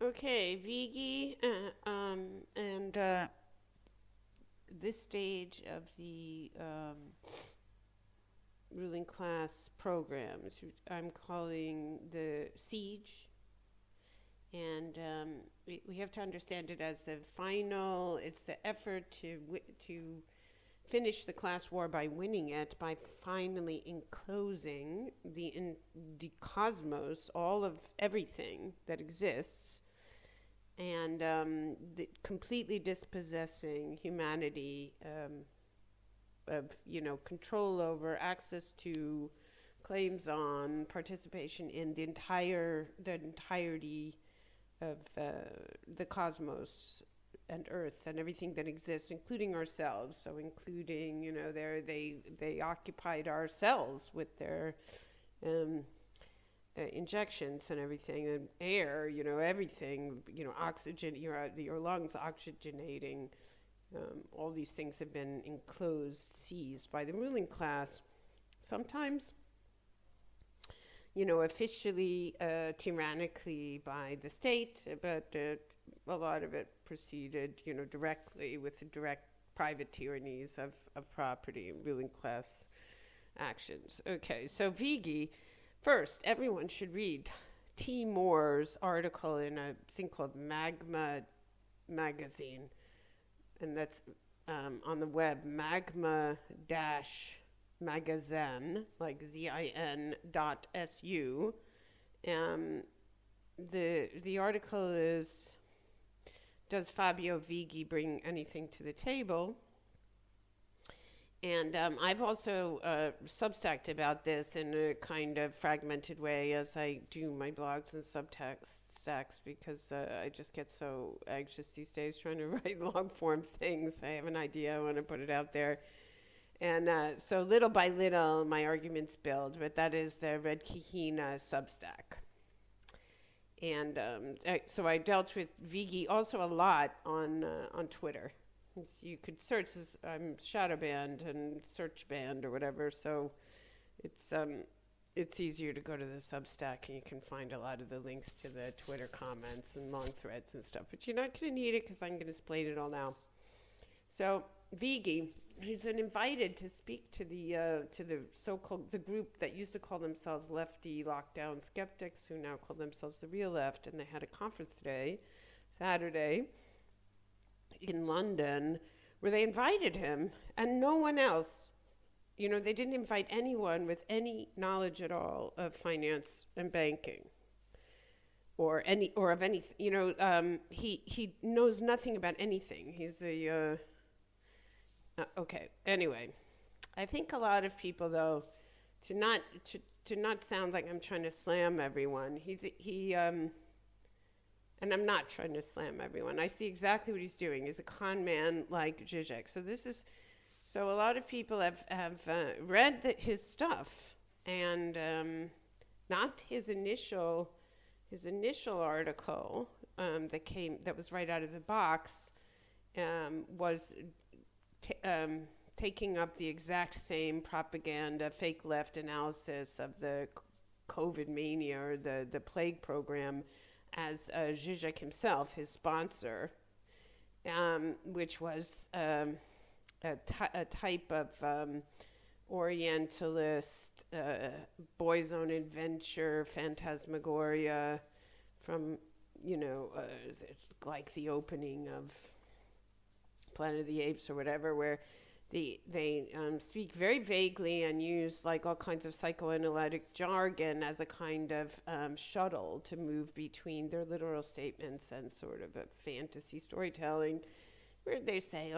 Okay, Vighi, and this stage of the ruling class programs, I'm calling the siege, and we have to understand it as the final. It's the effort to finish the class war by winning it, by finally enclosing the cosmos, all of everything that exists, and completely dispossessing humanity of control over, access to, claims on, participation in the entirety of the cosmos and Earth and everything that exists, including ourselves. So, including, they occupied our cells with their um, injections and everything, and air, everything, oxygen, your lungs oxygenating. All these things have been enclosed, seized by the ruling class. Sometimes, officially, tyrannically by the state, but a lot of it proceeded, directly with the direct private tyrannies of property and ruling class actions. Okay, so Vighi, first, everyone should read T. Moore's article in a thing called Magma Magazine, and that's on the web, magma dash magazine, like zin.su. Um, the article is, does Fabio Vighi bring anything to the table? And I've also substacked about this in a kind of fragmented way as I do my blogs and substacks, because I just get so anxious these days trying to write long form things. I have an idea, I want to put it out there. And so little by little, my arguments build, but that is the Red Kahina Substack. And so I dealt with Vighi also a lot on Twitter. You could search as I'm shadow banned and search banned or whatever, so it's easier to go to the Substack and you can find a lot of the links to the Twitter comments and long threads and stuff. But you're not going to need it because I'm going to explain it all now. So Vighi, he's been invited to speak to the so-called the group that used to call themselves lefty lockdown skeptics, who now call themselves the real left, and they had a conference today, Saturday, in London, where they invited him and no one else. They didn't invite anyone with any knowledge at all of finance and banking, or of anything. He knows nothing about anything. He's the okay. Anyway, I think a lot of people, though, to not sound like I'm trying to slam everyone. And I'm not trying to slam everyone. I see exactly what he's doing. He's a con man like Zizek. So a lot of people have read his stuff, and not his initial article that was right out of the box, was taking up the exact same propaganda, fake left analysis of the COVID mania, or the plague program, as Zizek himself, his sponsor, which was a type of Orientalist, boys' own adventure, phantasmagoria from, like the opening of Planet of the Apes or whatever, where they speak very vaguely and use like all kinds of psychoanalytic jargon as a kind of shuttle to move between their literal statements and sort of a fantasy storytelling, where they say,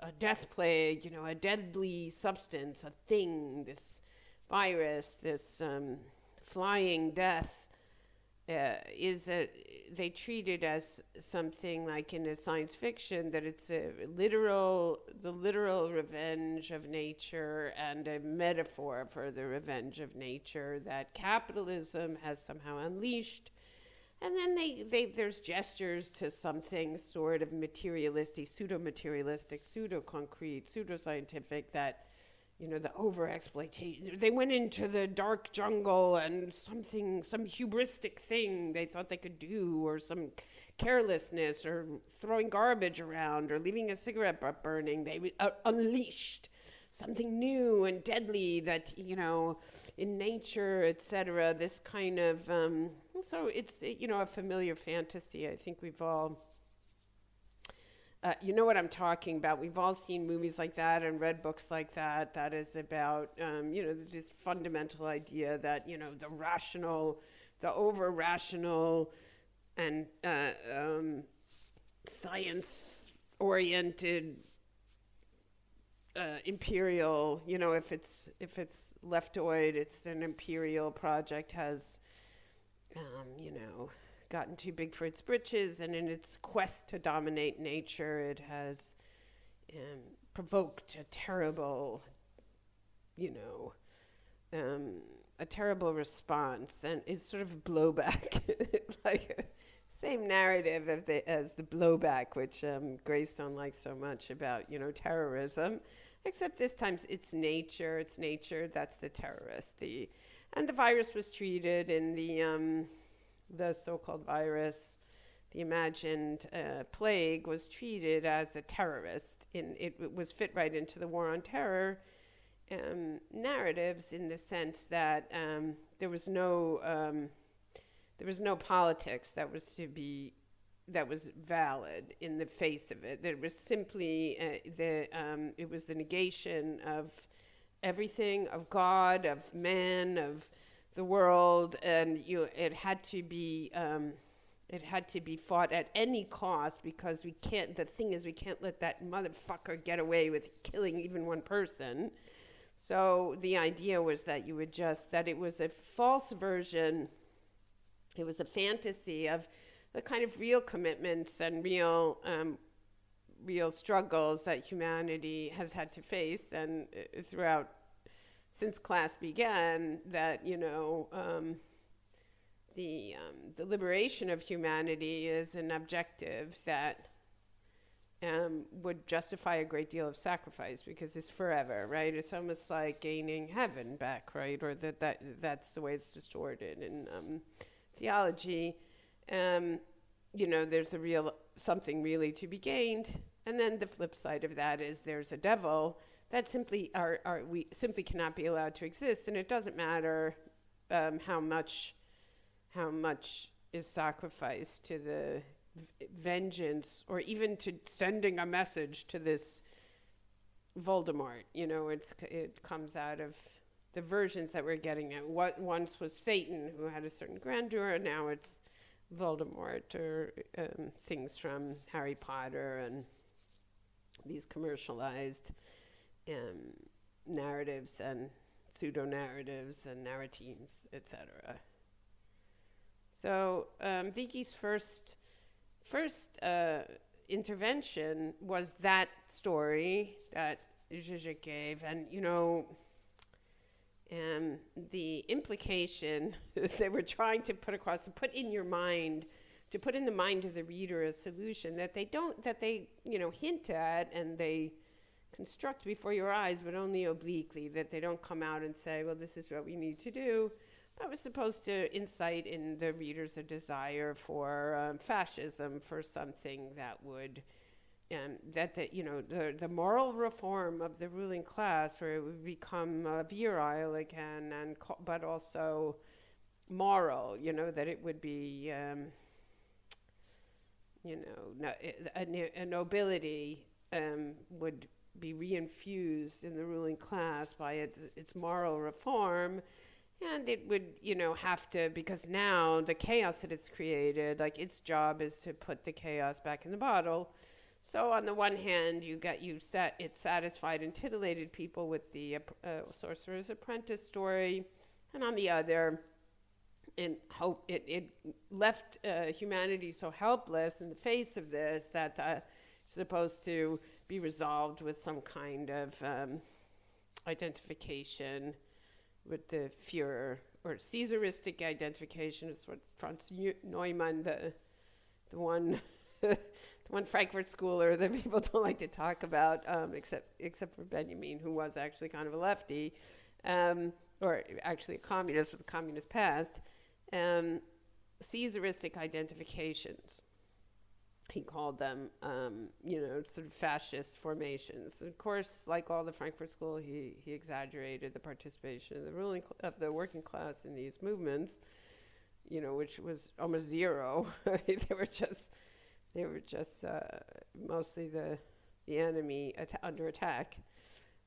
a death plague, a deadly substance, a thing, this virus, this flying death, they treat it as something like in a science fiction, that it's the literal revenge of nature and a metaphor for the revenge of nature that capitalism has somehow unleashed. And then there's gestures to something sort of materialistic, pseudo-materialistic, pseudo-concrete, pseudo-scientific that the over exploitation. They went into the dark jungle and some hubristic thing they thought they could do, or some carelessness, or throwing garbage around, or leaving a cigarette butt burning. They unleashed something new and deadly that, in nature, etc. This kind of, so it's, a familiar fantasy. I think we've all, you know what I'm talking about. We've all seen movies like that and read books like that. That is about, this fundamental idea that, the rational, the over-rational and science-oriented imperial, if it's leftoid, it's an imperial project, has, gotten too big for its britches, and in its quest to dominate nature, it has provoked a terrible, a terrible response, and is sort of blowback, like same narrative as the blowback, which Greystone likes so much about, terrorism, except this time it's nature. It's nature that's the terrorist. And the virus was treated in the so-called virus, the imagined plague, was treated as a terrorist. It was fit right into the war on terror narratives, in the sense that there was no politics that was valid in the face of it. It was simply it was the negation of everything, of God, of man, of the world, and it had to be fought at any cost, because we can't let that motherfucker get away with killing even one person. So the idea was that that it was a false version. It was a fantasy of the kind of real commitments and real struggles that humanity has had to face, and throughout, since class began, that the liberation of humanity is an objective that would justify a great deal of sacrifice, because it's forever, right? It's almost like gaining heaven back, right? Or that's the way it's distorted in theology. There's something really to be gained, and then the flip side of that is there's a devil that simply we simply cannot be allowed to exist, and it doesn't matter how much is sacrificed to the vengeance, or even to sending a message to this Voldemort. It comes out of the versions that we're getting at. What once was Satan, who had a certain grandeur, and now it's Voldemort, or things from Harry Potter and these commercialized narratives and pseudo-narratives and narratines, etc. So Vighi's first intervention was that story that Zizek gave, and the implication they were trying to put across, to put in the mind of the reader a solution that they hint at and they construct before your eyes, but only obliquely, that they don't come out and say, well, this is what we need to do. That was supposed to incite in the readers a desire for fascism, for something that would, the moral reform of the ruling class, where it would become virile again, but also moral, that it would be, a nobility would be reinfused in the ruling class by its moral reform. And it would, have to, because now the chaos that it's created, like, its job is to put the chaos back in the bottle. So on the one hand, it satisfied and titillated people with the Sorcerer's Apprentice story, and on the other, it left humanity so helpless in the face of this that it's supposed to be resolved with some kind of identification with the Führer, or Caesaristic identification is what Franz Neumann, the one, the one Frankfurt schooler that people don't like to talk about, except for Benjamin, who was actually kind of a lefty, or actually a communist with a communist past, Caesaristic identifications. He called them, sort of fascist formations. And of course, like all the Frankfurt School, he exaggerated the participation of the working class in these movements, which was almost zero. They were just mostly the enemy under attack.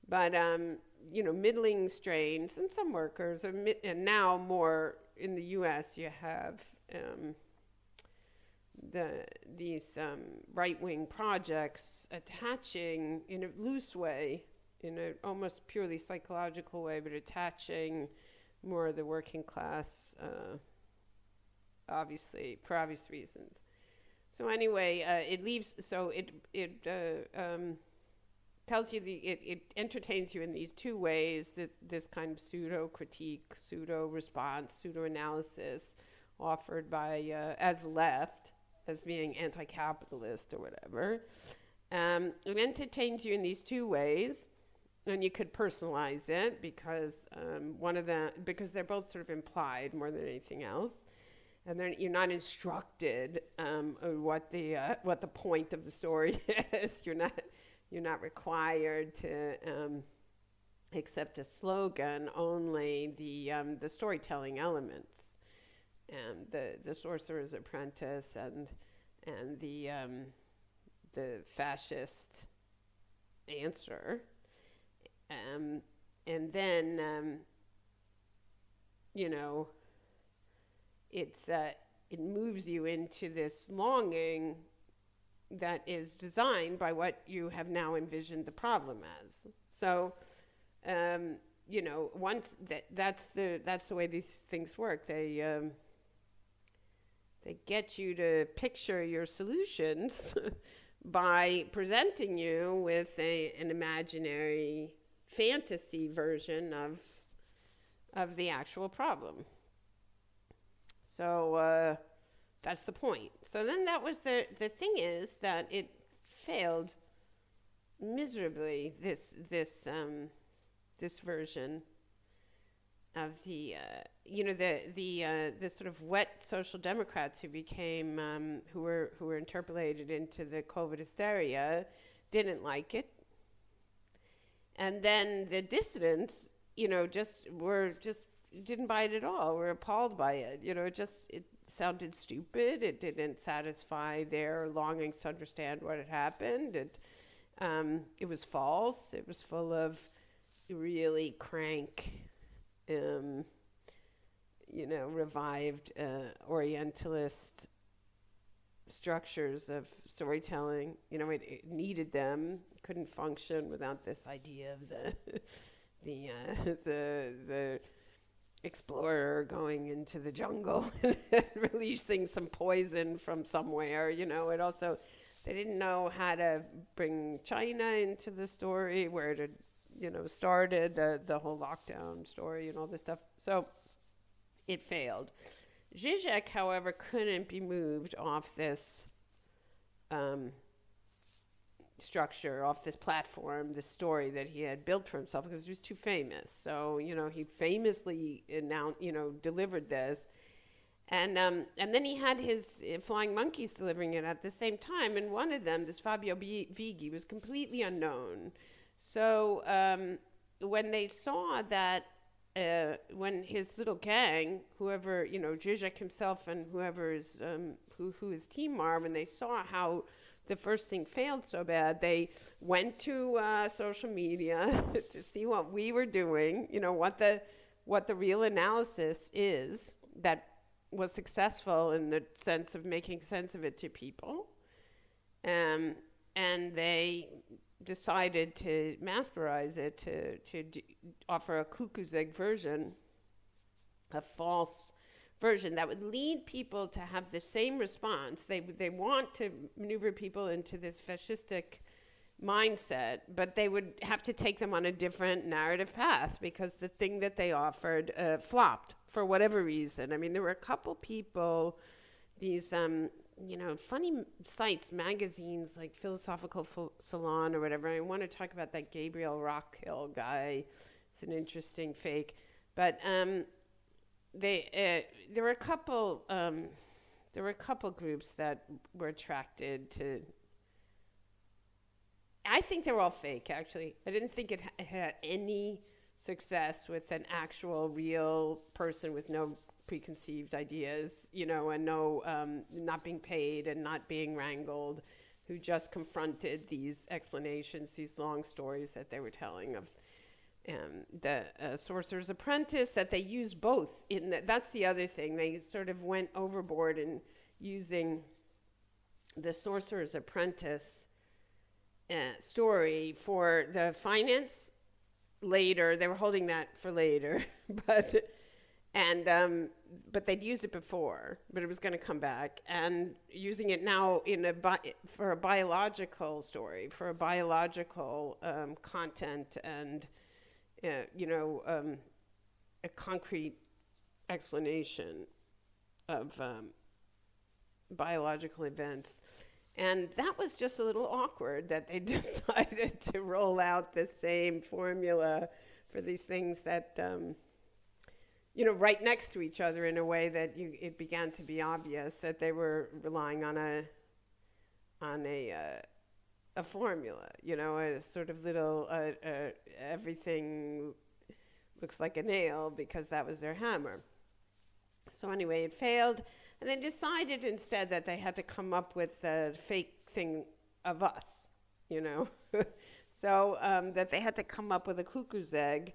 But middling strains and some workers, and now more in the U.S. you have these right-wing projects attaching in a loose way, in an almost purely psychological way, but attaching more of the working class, obviously, for obvious reasons. So anyway, it tells you it entertains you in these two ways, this kind of pseudo-critique, pseudo-response, pseudo-analysis offered by, as left, as being anti-capitalist or whatever. It entertains you in these two ways, and you could personalize it because because they're both sort of implied more than anything else, and then you're not instructed what the point of the story is. You're not required to accept a slogan, only the storytelling elements. The Sorcerer's Apprentice and the fascist answer, and then it moves you into this longing that is designed by what you have now envisioned the problem as. So once that's the way these things work. They get you to picture your solutions by presenting you with an imaginary fantasy version of the actual problem. So that's the point. So then that was the thing is that it failed miserably, this version of the sort of wet social democrats who became who were interpolated into the COVID hysteria didn't like it, and then the dissidents just didn't buy it at all, were appalled by it. It sounded stupid. It didn't satisfy their longings to understand what had happened. It was false. It was full of really crank revived Orientalist structures of storytelling. It needed them. Couldn't function without this idea of the explorer going into the jungle and releasing some poison from somewhere. It also, they didn't know how to bring China into the story, where it had started the whole lockdown story and all this stuff. So it failed. Zizek, however, couldn't be moved off this structure, off this platform, this story that he had built for himself, because he was too famous. So, he famously delivered this. And then he had his Flying Monkeys delivering it at the same time. And one of them, this Fabio Vighi, was completely unknown. So when they saw that, when his little gang, whoever, Zizek himself and whoever is, who his team are, when they saw how the first thing failed so bad, they went to social media to see what we were doing, what the real analysis is that was successful in the sense of making sense of it to people. And they decided to masperize it, to offer a cuckoo's egg version, a false version that would lead people to have the same response. They want to maneuver people into this fascistic mindset, but they would have to take them on a different narrative path, because the thing that they offered flopped for whatever reason. I mean, there were a couple people these funny sites, magazines like Philosophical Salon or whatever. I want to talk about that Gabriel Rockhill guy. It's an interesting fake, but there were a couple groups that were attracted to. I think they were all fake. Actually, I didn't think it had any success with an actual real person with no preconceived ideas, and no not being paid and not being wrangled, who just confronted these explanations, these long stories that they were telling of the Sorcerer's Apprentice, that they used both. That's the other thing. They sort of went overboard in using the Sorcerer's Apprentice story for the finance later. They were holding that for later, but they'd used it before, but it was going to come back, and using it now for a biological story, for a biological content, and a concrete explanation of biological events. And that was just a little awkward that they decided to roll out the same formula for these things that, right next to each other in a way that it began to be obvious that they were relying on a formula, a sort of little everything looks like a nail because that was their hammer. So anyway, it failed. And they decided instead that they had to come up with a fake thing of us, So that they had to come up with a cuckoo's egg,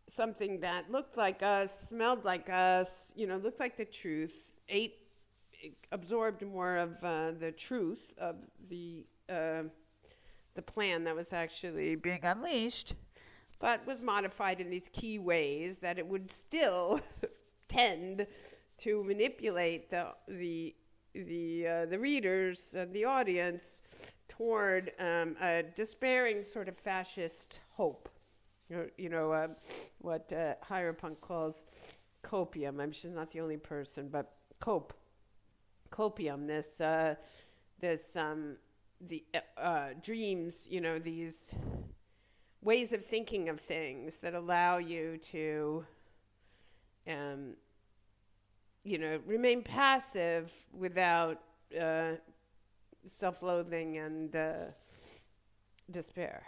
something that looked like us, smelled like us, looked like the truth, absorbed more of the truth of the plan that was actually being unleashed, but was modified in these key ways that it would still tend to manipulate the readers, the audience, toward a despairing sort of fascist hope. What Hierapunk calls copium. I'm sure she's not the only person, but copium. The dreams. These ways of thinking of things that allow you to remain passive without self-loathing and despair.